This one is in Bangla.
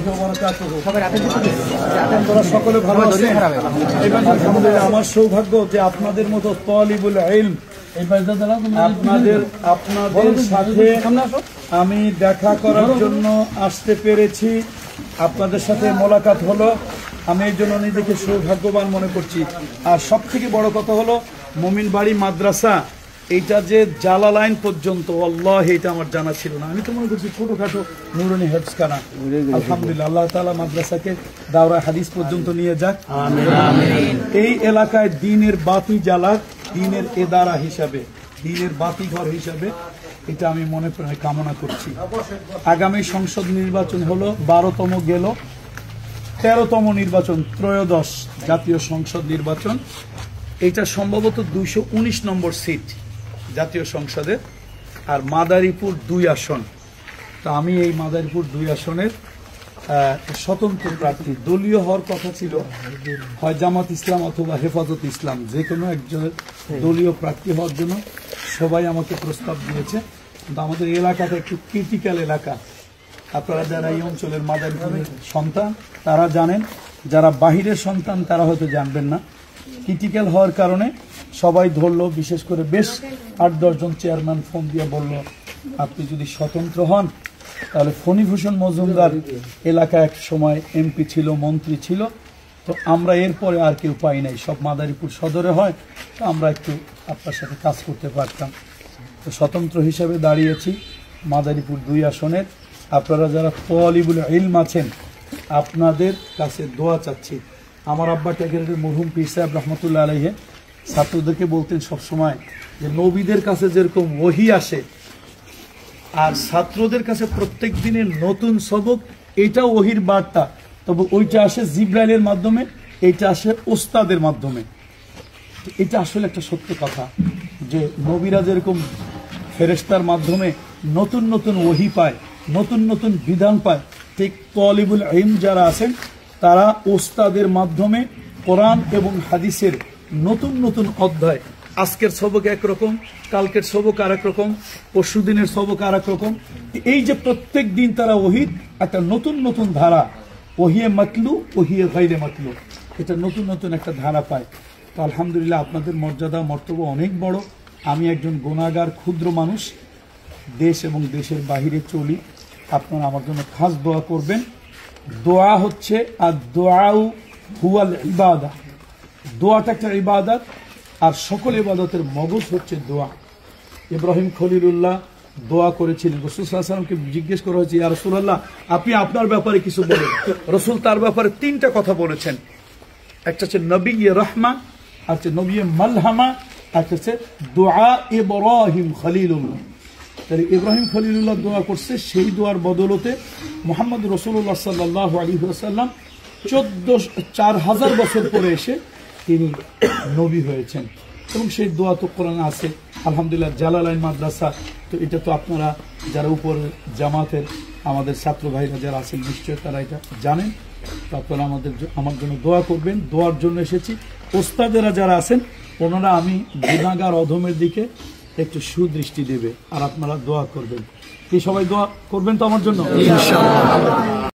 ওয়া বারাকাতুহু। আপনারা সকলে ভালো আছেন? আলহামদুলিল্লাহ। আমার সৌভাগ্য যে আপনাদের মতো তালিবুল ইলম আপনাদের সাথে আমি দেখা করার জন্য আসতে পেরেছি, আপনাদের সাথে মোলাকাত হলো। আমি এই জন্য নিজেকে সৌভাগ্যবান মনে করছি। আর সব থেকে বড় কথা হলো মুমিন বাড়ি মাদ্রাসা এইটা যে জালালাইন পর্যন্ত, আল্লাহ এটা আমার জানা ছিল না। আমি তো মনে করছি ছোটখাটো নুরানি হেফজখানা। আলহামদুলিল্লাহ, আল্লাহ তাআলা মাদ্রাসাকে দাওরা হাদিস পর্যন্ত নিয়ে যাক। এই এলাকায় দ্বীনের বাতি জ্বালাক, দ্বীনের এদারা হিসাবে, দ্বীনের বাতি ঘর হিসাবে, এটা আমি মনে প্রাণে কামনা করছি। আগামী সংসদ নির্বাচন হলো 12তম গেল, 13তম নির্বাচন, ত্রয়োদশ জাতীয় সংসদ নির্বাচন। এটা সম্ভবত 219 নম্বর সিট জাতীয় সংসদে, আর মাদারীপুর 2 আসন। তা আমি এই মাদারীপুর 2 আসনের স্বতন্ত্র প্রার্থী। দলীয় হওয়ার কথা ছিল, হয় জামাত ইসলাম অথবা হেফাজত ইসলাম, যে কোনো একজনের দলীয় প্রার্থী হওয়ার জন্য সবাই আমাকে প্রস্তাব দিয়েছে। কিন্তু আমাদের এলাকাটা একটু ক্রিটিক্যাল এলাকা। আপনারা যারা এই অঞ্চলের মাদারীপুরের সন্তান তারা জানেন, যারা বাহিরের সন্তান তারা হয়তো জানবেন না। ক্রিটিক্যাল হওয়ার কারণে সবাই ধরলো, বিশেষ করে বেশ 8-10 জন চেয়ারম্যান ফোন দিয়ে বলল, আপনি যদি স্বতন্ত্র হন তাহলে ফণীভূষণ মজুমদার এলাকায় এক সময় এমপি ছিল, মন্ত্রী ছিল, তো আমরা এরপরে আর কেউ পাই নাই, সব মাদারীপুর সদরে হয়, তো আমরা একটু আপনার সাথে কাজ করতে পারতাম। তো স্বতন্ত্র হিসেবে দাঁড়িয়েছি মাদারীপুর 2 আসনের। আপনারা যারা তালিবুল ইলম আছেন আপনাদের কাছে দোয়া চাচ্ছি। আমার আব্বা ট্যাগের মরহুম পীর সাহেব রহমতুল্লাহ আলাইহি ছাত্রদেরকে বলতেন সবসময় যে নবীদের কাছে যেরকম ওহী আসে আর ছাত্রদের কাছে প্রত্যেক দিনের নতুন সবক, এটা ওহীর বার্তা, তবে ওইটা আসে জিব্রাইলের মাধ্যমে, এইটা আসে ওস্তাদের মাধ্যমে। এটা আসলে একটা সত্য কথা যে নবীরা যেরকম ফেরেশতার মাধ্যমে নতুন নতুন ওহী পায়, নতুন নতুন বিধান পায়, ঠিক তালিবুল ইলম যারা আছেন তারা ওস্তাদের মাধ্যমে কোরআন এবং হাদিসের নতুন নতুন অধ্যায়, আজকের সবক একরকম, কালকের সবক আর এক রকম, পরশুদিনের সবক আর এক রকম, এই যে প্রত্যেক দিন তারা ওহীর একটা নতুন নতুন ধারা, ওহিয়ে মাতলু ওহিয়ে গায়রে মাতলু, এটা নতুন নতুন একটা ধারা পায়। তো আলহামদুলিল্লাহ আপনাদের মর্যাদা মর্তব্য অনেক বড়। আমি একজন গুনাহগার ক্ষুদ্র মানুষ, দেশ এবং দেশের বাহিরে চলি। আপনারা আমার জন্য খাস দোয়া করবেন। দোয়া হচ্ছে আর দোয়াউ হুয়াল ইবাদা, দোয়াটা একটা ইবাদত, আর সকল ইবাদতের মগজ হচ্ছে দোয়া। ইব্রাহিম খলিলুল্লাহ দোয়া করেছিলেন, রাসূল সাল্লাল্লাহু আলাইহি ওয়াসাল্লামকে জিজ্ঞেস করা হয়েছে, ইয়া রাসূলুল্লাহ আপনি আপনার ব্যাপারে কিছু বলেন। রাসূল তার ব্যাপারে 3টা কথা বলেছেন, একটা হচ্ছে নবী রাহমা, আর হচ্ছে নবী মালহামা, আর হচ্ছে দোয়া ইব্রাহিম খলিলুল্লাহ। তাহলে ইব্রাহিম খলিলুল্লাহ দোয়া করছে, সেই দোয়ার বদলতে মুহাম্মদ রাসূলুল্লাহ সাল্লাল্লাহু আলাইহি ওয়াসাল্লাম 4000 বছর পরে এসে তিনি নবী হয়েছেন, এবং সেই দোয়া তো কোরআনে আছে। আলহামদুলিল্লাহ জালালাইন মাদ্রাসা, তো এটা তো আপনারা যারা উপর জামাতের আমাদের ছাত্র ভাইরা যারা আছেন নিশ্চয় তারা এটা জানেন। তো আপনারা আমার জন্য দোয়া করবেন। দোয়ার জন্য এসেছি। ওস্তাদেরা যারা আছেন ওনারা আমি গুনাহগার অধমের দিকে একটু সুদৃষ্টি দেবে, আর আপনারা দোয়া করবেন। কি সবাই দোয়া করবেন তো আমার জন্য? ইনশাআল্লাহ।